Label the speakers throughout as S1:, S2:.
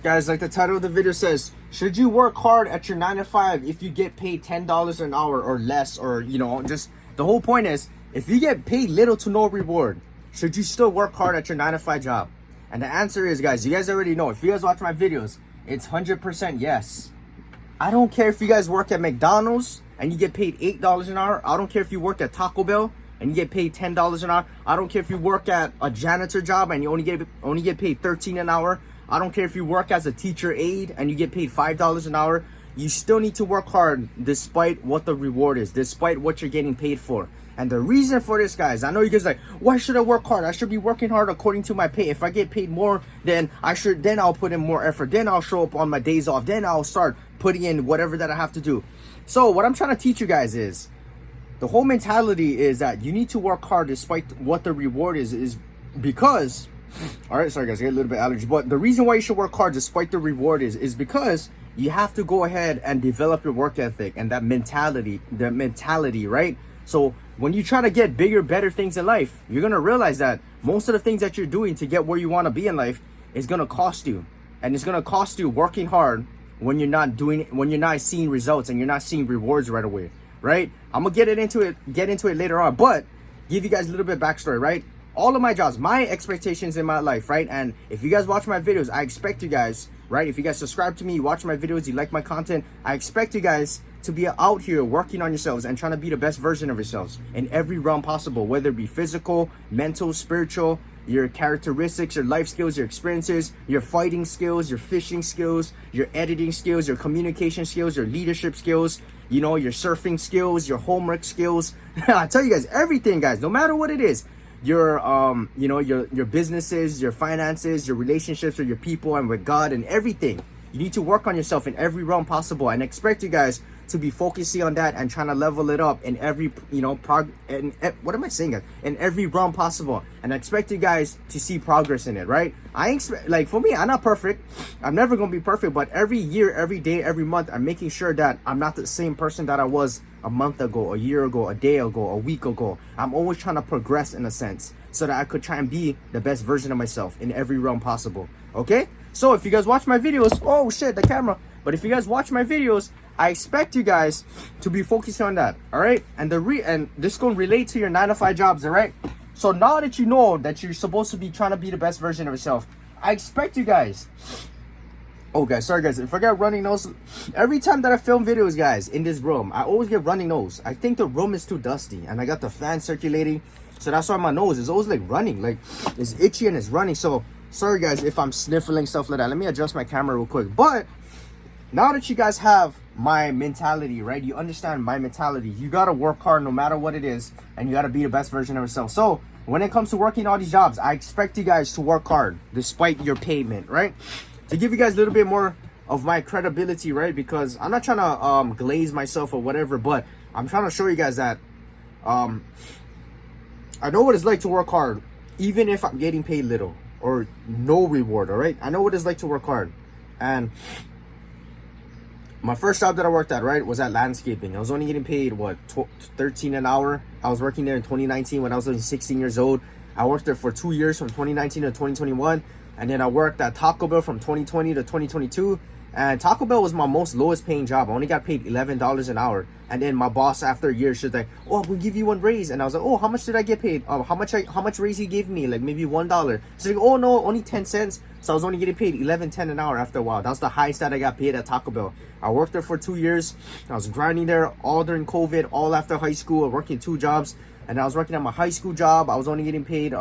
S1: Guys, like the title of the video says, should you work hard at your 9 to 5 if you get paid $10 an hour or less? Or, you know, just the whole point is, if you get paid little to no reward, should you still work hard at your 9 to 5 job? And the answer is, guys, you guys already know. If you guys watch my videos, it's 100% yes. I don't care if you guys work at McDonald's and you get paid $8 an hour. I don't care if you work at Taco Bell and you get paid $10 an hour. I don't care if you work at a janitor job and you only get paid $13 an hour. I don't care if you work as a teacher aide and you get paid $5 an hour. You still need to work hard despite what the reward is, despite what you're getting paid for. And the reason for this, guys, I know you guys are like, why should I work hard? I should be working hard according to my pay. If I get paid more, then I'll put in more effort. Then I'll show up on my days off. Then I'll start putting in whatever that I have to do. So what I'm trying to teach you guys is, the whole mentality is that you need to work hard despite what the reward is because, all right, sorry guys, I get a little bit allergy, but the reason why you should work hard despite the reward is because you have to go ahead and develop your work ethic and that mentality, right? So when you try to get bigger, better things in life, you're going to realize that most of the things that you're doing to get where you want to be in life is going to cost you. And it's going to cost you working hard when you're not seeing results and you're not seeing rewards right away, right? I'm going to get into it later on, but give you guys a little bit of backstory, right? All of my jobs, my expectations in my life, right? And if you guys watch my videos, I expect you guys, right? If you guys subscribe to me, you watch my videos, you like my content, I expect you guys to be out here working on yourselves and trying to be the best version of yourselves in every realm possible, whether it be physical, mental, spiritual, your characteristics, your life skills, your experiences, your fighting skills, your fishing skills, your editing skills, your communication skills, your leadership skills, you know, your surfing skills, your homework skills. I tell you guys, everything, guys, no matter what it is, your you know, your businesses, your finances, your relationships with your people and with God and everything. You need to work on yourself in every realm possible, and expect you guys to be focusing on that and trying to level it up in every, you know, what am I saying, guys? In every realm possible. And I expect you guys to see progress in it, right? I expect, like, for me, I'm not perfect. I'm never going to be perfect, but every year, every day, every month, I'm making sure that I'm not the same person that I was a month ago, a year ago, a day ago, a week ago. I'm always trying to progress in a sense so that I could try and be the best version of myself in every realm possible. Okay? So if you guys watch my videos, oh shit, the camera. But if you guys watch my videos, I expect you guys to be focused on that, all right? And this is going to relate to your 9 to 5 jobs, all right? So now that you know that you're supposed to be trying to be the best version of yourself, I expect you guys. Oh, guys, sorry, guys. If I get running nose, every time that I film videos, guys, in this room, I always get running nose. I think the room is too dusty, and I got the fan circulating, so that's why my nose is always like running, like it's itchy and it's running. So sorry, guys, if I'm sniffling, stuff like that. Let me adjust my camera real quick. But now that you guys have my mentality, right? You understand my mentality. You got to work hard no matter what it is, and you got to be the best version of yourself. So when it comes to working all these jobs, I expect you guys to work hard despite your payment, right? To give you guys a little bit more of my credibility, right? Because I'm not trying to glaze myself or whatever, but I'm trying to show you guys that I know what it's like to work hard, even if I'm getting paid little or no reward, all right? I know what it's like to work hard. And my first job that I worked at, right, was at landscaping. I was only getting paid, what, $13 an hour. I was working there in 2019 when I was only 16 years old. I worked there for 2 years, from 2019 to 2021. And then I worked at Taco Bell from 2020 to 2022. And Taco Bell was my most lowest paying job. I only got paid $11 an hour. And then my boss, after a year, she was like, oh, we'll give you one raise. And I was like, oh, how much did I get paid? How much raise you gave me? Like maybe $1. She's like, oh no, only 10 cents. So I was only getting paid $11.10 an hour after a while. That was the highest that I got paid at Taco Bell. I worked there for 2 years. I was grinding there all during COVID, all after high school, working 2 jobs. And I was working at my high school job. I was only getting paid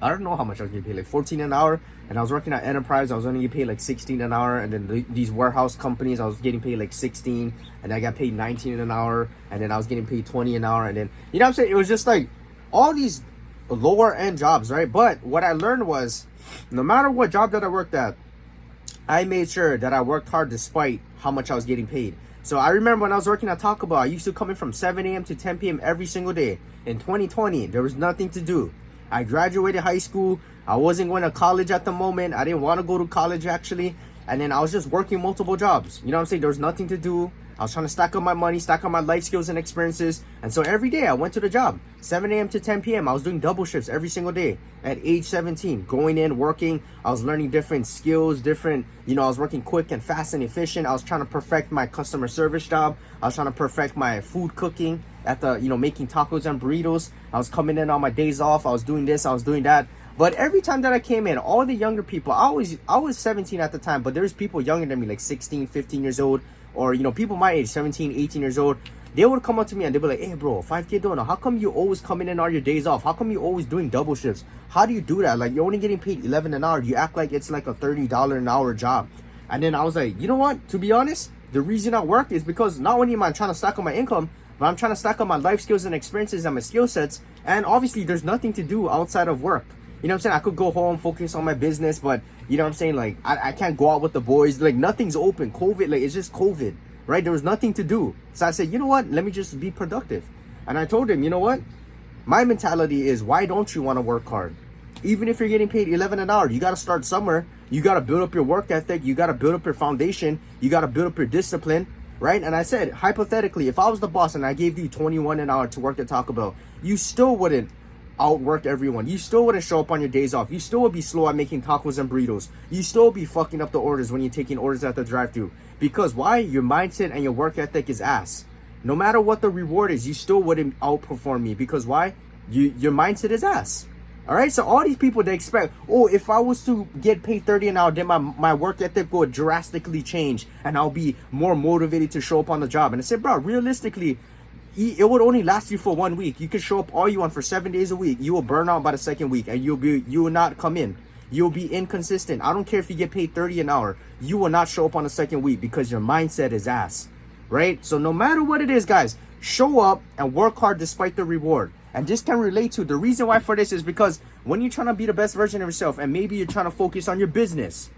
S1: I don't know how much I was getting paid, like $14 an hour. And I was working at Enterprise. I was only getting paid like $16 an hour. And then these warehouse companies, I was getting paid like $16. And I got paid $19 an hour. And then I was getting paid $20 an hour. And then, you know what I'm saying? It was just like all these lower end jobs, right? But what I learned was, no matter what job that I worked at, I made sure that I worked hard despite how much I was getting paid. So I remember when I was working at Taco Bell, I used to come in from 7 a.m. to 10 p.m. every single day. In 2020, there was nothing to do. I graduated high school. I wasn't going to college at the moment. I didn't want to go to college, actually. And then I was just working multiple jobs. You know what I'm saying? There was nothing to do. I was trying to stack up my money, stack up my life skills and experiences. And so every day I went to the job, 7 a.m. to 10 p.m. I was doing double shifts every single day at age 17, going in, working. I was learning different skills, I was working quick and fast and efficient. I was trying to perfect my customer service job. I was trying to perfect my food cooking at the, making tacos and burritos. I was coming in on my days off. I was doing this, I was doing that. But every time that I came in, all the younger people, I was 17 at the time, but there's people younger than me, like 16, 15 years old, or, people my age, 17, 18 years old. They would come up to me and they'd be like, hey, bro, 5K donor, how come you always coming in on your days off? How come you always doing double shifts? How do you do that? Like, you're only getting paid 11 an hour. You act like it's like a $30 an hour job. And then I was like, you know what? To be honest, the reason I work is because not only am I trying to stack up my income, but I'm trying to stack up my life skills and experiences and my skill sets. And obviously, there's nothing to do outside of work. You know what I'm saying? I could go home, focus on my business, but you know what I'm saying? Like, I can't go out with the boys. Like, nothing's open. COVID, like, it's just COVID, right? There was nothing to do. So I said, you know what? Let me just be productive. And I told him, you know what? My mentality is, why don't you want to work hard? Even if you're getting paid 11 an hour, you got to start somewhere. You got to build up your work ethic. You got to build up your foundation. You got to build up your discipline, right? And I said, hypothetically, if I was the boss and I gave you 21 an hour to work at Taco Bell, you still wouldn't outwork everyone. You still wouldn't show up on your days off. You still would be slow at making tacos and burritos. You still be fucking up the orders when you're taking orders at the drive-thru. Because why? Your mindset and your work ethic is ass. No matter what the reward is, you still wouldn't outperform me. Because why? Your mindset is ass. All right? So all these people, they expect, oh, if I was to get paid 30 an hour, then my work ethic would drastically change and I'll be more motivated to show up on the job. And I said, bro, realistically, it would only last you for 1 week. You could show up all you want for 7 days a week. You will burn out by the second week and you will not come in. You'll be inconsistent. I don't care if you get paid 30 an hour. You will not show up on the second week because your mindset is ass, right? So no matter what it is, guys, show up and work hard despite the reward. And this can relate to the reason why for this is because when you're trying to be the best version of yourself and maybe you're trying to focus on your business,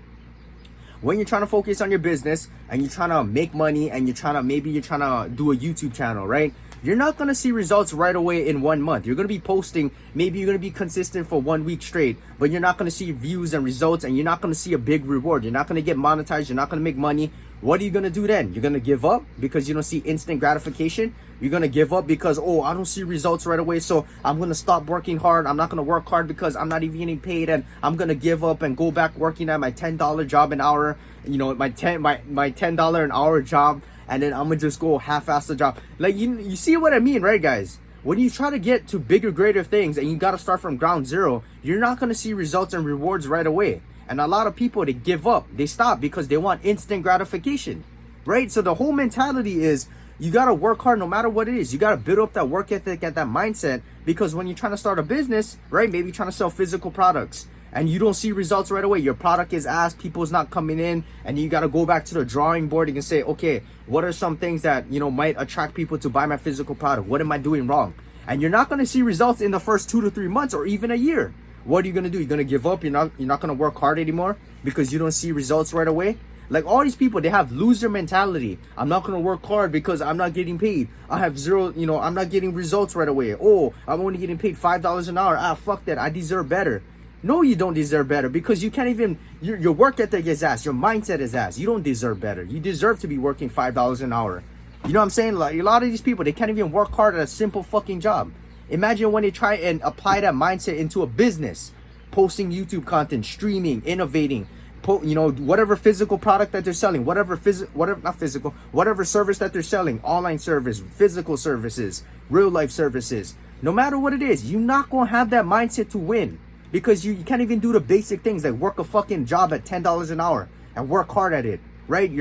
S1: when you're trying to focus on your business and you're trying to make money and you're trying to do a YouTube channel, right? You're not going to see results right away in 1 month. You're going to be posting, maybe you're going to be consistent for 1 week straight, but you're not going to see views and results and you're not going to see a big reward. You're not going to get monetized. You're not going to make money. What are you going to do then? You're going to give up because you don't see instant gratification. You're going to give up because, oh, I don't see results right away, so I'm going to stop working hard. I'm not going to work hard because I'm not even getting paid, and I'm going to give up and go back working at my $10 job an hour, my $10 an hour job, and then I'm going to just go half-ass the job. Like, you see what I mean, right, guys? When you try to get to bigger, greater things and you got to start from ground zero, you're not going to see results and rewards right away. And a lot of people, they give up. They stop because they want instant gratification, right? So the whole mentality is you got to work hard no matter what it is. You got to build up that work ethic and that mindset, because when you're trying to start a business, right, maybe you're trying to sell physical products and you don't see results right away. Your product is ass, people's not coming in, and you got to go back to the drawing board and say, okay, what are some things that, might attract people to buy my physical product? What am I doing wrong? And you're not going to see results in the first 2 to 3 months or even a year. What are you going to do? You're going to give up? You're not going to work hard anymore because you don't see results right away? Like, all these people, they have loser mentality. I'm not going to work hard because I'm not getting paid. I have zero, I'm not getting results right away. Oh, I'm only getting paid $5 an hour. Ah, fuck that. I deserve better. No, you don't deserve better because you can't even, your work ethic is ass. Your mindset is ass. You don't deserve better. You deserve to be working $5 an hour. You know what I'm saying? Like, a lot of these people, they can't even work hard at a simple fucking job. Imagine when they try and apply that mindset into a business, posting YouTube content, streaming, innovating, whatever physical product that they're selling, whatever service that they're selling, online service, physical services, real life services. No matter what it is, you're not going to have that mindset to win because you can't even do the basic things like work a fucking job at $10 an hour and work hard at it, right?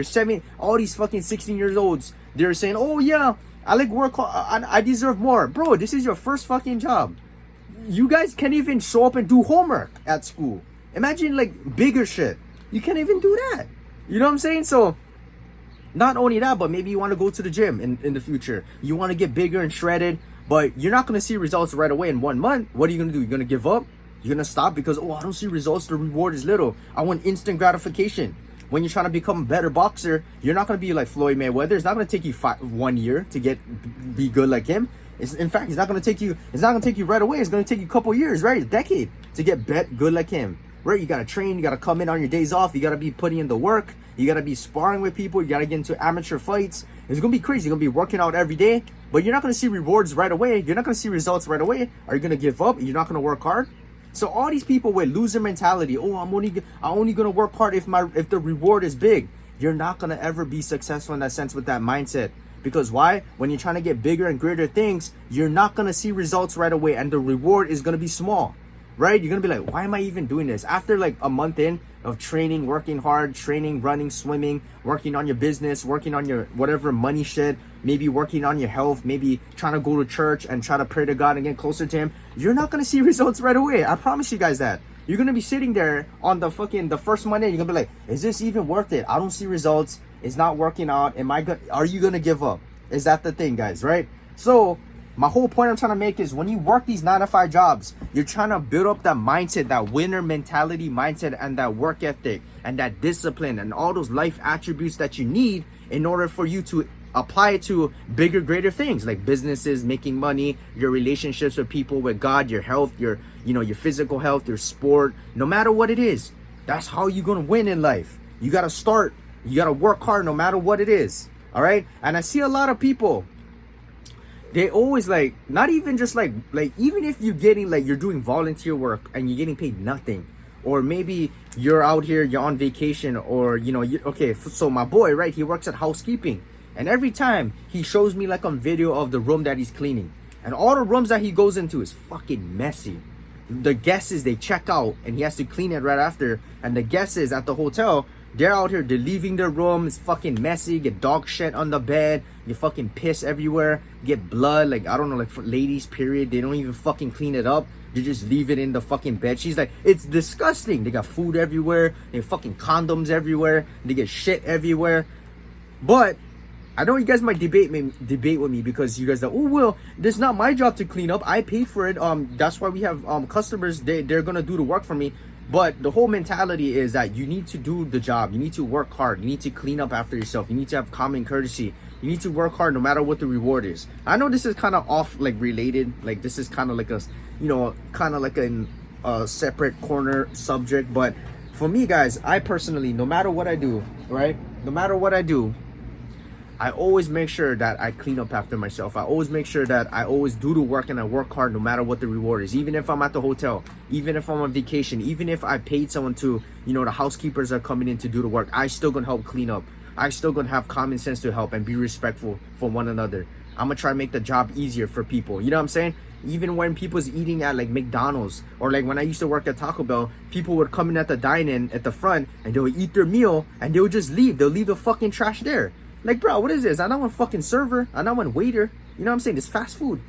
S1: All these fucking 16 years olds, they're saying, oh yeah, I like work hard, I deserve more. Bro, this is your first fucking job. You guys can't even show up and do homework at school. Imagine like bigger shit. You can't even do that. You know what I'm saying? So not only that, but maybe you want to go to the gym in the future. You want to get bigger and shredded, but you're not going to see results right away in 1 month. What are you going to do? You're going to give up? You're going to stop because, oh, I don't see results. The reward is little. I want instant gratification. When you're trying to become a better boxer, you're not going to be like Floyd Mayweather. It's not going to take you 1 year to be good like him. In fact, it's not going to take you right away. It's going to take you a couple years, right? A decade to get good like him. right? You gotta train, you gotta come in on your days off, you gotta be putting in the work, you gotta be sparring with people, you gotta get into amateur fights. It's gonna be crazy. You're gonna be working out every day, but you're not gonna see rewards right away. You're not gonna see results right away. Are you gonna give up? You're not gonna work hard? So all these people with loser mentality, oh, I'm only gonna work hard if the reward is big. You're not gonna ever be successful in that sense with that mindset. Because why? When you're trying to get bigger and greater things, you're not gonna see results right away, and the reward is gonna be small, right? You're gonna be like, why am I even doing this? After like a month in of training, working hard, training, running, swimming, working on your business, working on your whatever money shit, maybe working on your health, maybe trying to go to church and try to pray to God and get closer to him, you're not gonna see results right away. I promise you guys that. You're gonna be sitting there on the first Monday, you're gonna be like, is this even worth it? I don't see results. It's not working out. Are you gonna give up? Is that the thing, guys, right? So my whole point I'm trying to make is when you work these 9-to-5 jobs, you're trying to build up that mindset, that winner mentality mindset, and that work ethic and that discipline and all those life attributes that you need in order for you to apply it to bigger, greater things like businesses, making money, your relationships with people, with God, your health, your physical health, your sport, no matter what it is. That's how you're going to win in life. You got to start. You got to work hard no matter what it is. All right. And I see a lot of people, they always like, not even just like even if you're getting like, you're doing volunteer work and you're getting paid nothing, or maybe you're out here, you're on vacation, or okay, so my boy, right, he works at housekeeping, and every time he shows me like on video of the room that he's cleaning, and all the rooms that he goes into is fucking messy. The guests, they check out and he has to clean it right after, and the guests at the hotel, they're out here, they're leaving their room, it's fucking messy, get dog shit on the bed, get fucking piss everywhere, get blood, like, I don't know, like for ladies, period, they don't even fucking clean it up, they just leave it in the fucking bed. She's like, it's disgusting. They got food everywhere, they have fucking condoms everywhere, they get shit everywhere. But I know you guys might debate with me because you guys are, oh, well, it's not my job to clean up, I paid for it, that's why we have customers, they're gonna do the work for me. But the whole mentality is that you need to do the job. You need to work hard. You need to clean up after yourself. You need to have common courtesy. You need to work hard no matter what the reward is. I know this is kind of off, like related. Like this is kind of like a, kind of like a separate corner subject. But for me, guys, I personally, no matter what I do, right? No matter what I do, I always make sure that I clean up after myself. I always make sure that I always do the work and I work hard no matter what the reward is. Even if I'm at the hotel, even if I'm on vacation, even if I paid someone to, the housekeepers are coming in to do the work, I still gonna help clean up. I still gonna have common sense to help and be respectful for one another. I'm gonna try to make the job easier for people. You know what I'm saying? Even when people's eating at like McDonald's, or like when I used to work at Taco Bell, people would come in at the dine-in at the front and they would eat their meal and they would just leave. They'll leave the fucking trash there. Like, bro, what is this? I'm not one fucking server. I'm not one waiter. You know what I'm saying? It's fast food.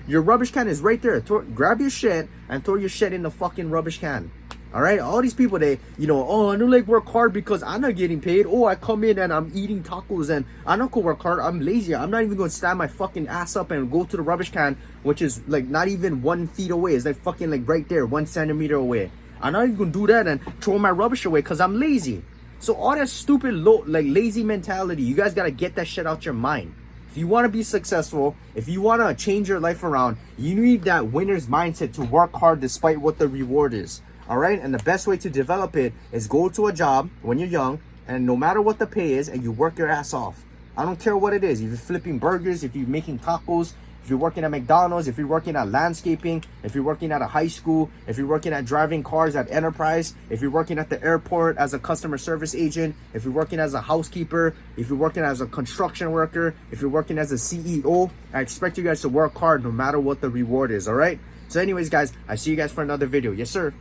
S1: Your rubbish can is right there. Grab your shit and throw your shit in the fucking rubbish can. All right? All these people, they, oh, I don't like work hard because I'm not getting paid. Oh, I come in and I'm eating tacos and I'm not gonna work hard. I'm lazy. I'm not even gonna stand my fucking ass up and go to the rubbish can, which is like not even 1 feet away. It's like fucking like right there, 1 centimeter away. I'm not even gonna do that and throw my rubbish away because I'm lazy. So all that stupid, lazy mentality, you guys got to get that shit out your mind. If you want to be successful, if you want to change your life around, you need that winner's mindset to work hard despite what the reward is. All right? And the best way to develop it is go to a job when you're young, and no matter what the pay is, and you work your ass off. I don't care what it is. If you're flipping burgers, if you're making tacos, if you're working at McDonald's, if you're working at landscaping, if you're working at a high school, if you're working at driving cars at Enterprise, if you're working at the airport as a customer service agent, if you're working as a housekeeper, if you're working as a construction worker, if you're working as a CEO, I expect you guys to work hard no matter what the reward is, all right? So anyways, guys, I see you guys for another video. Yes, sir.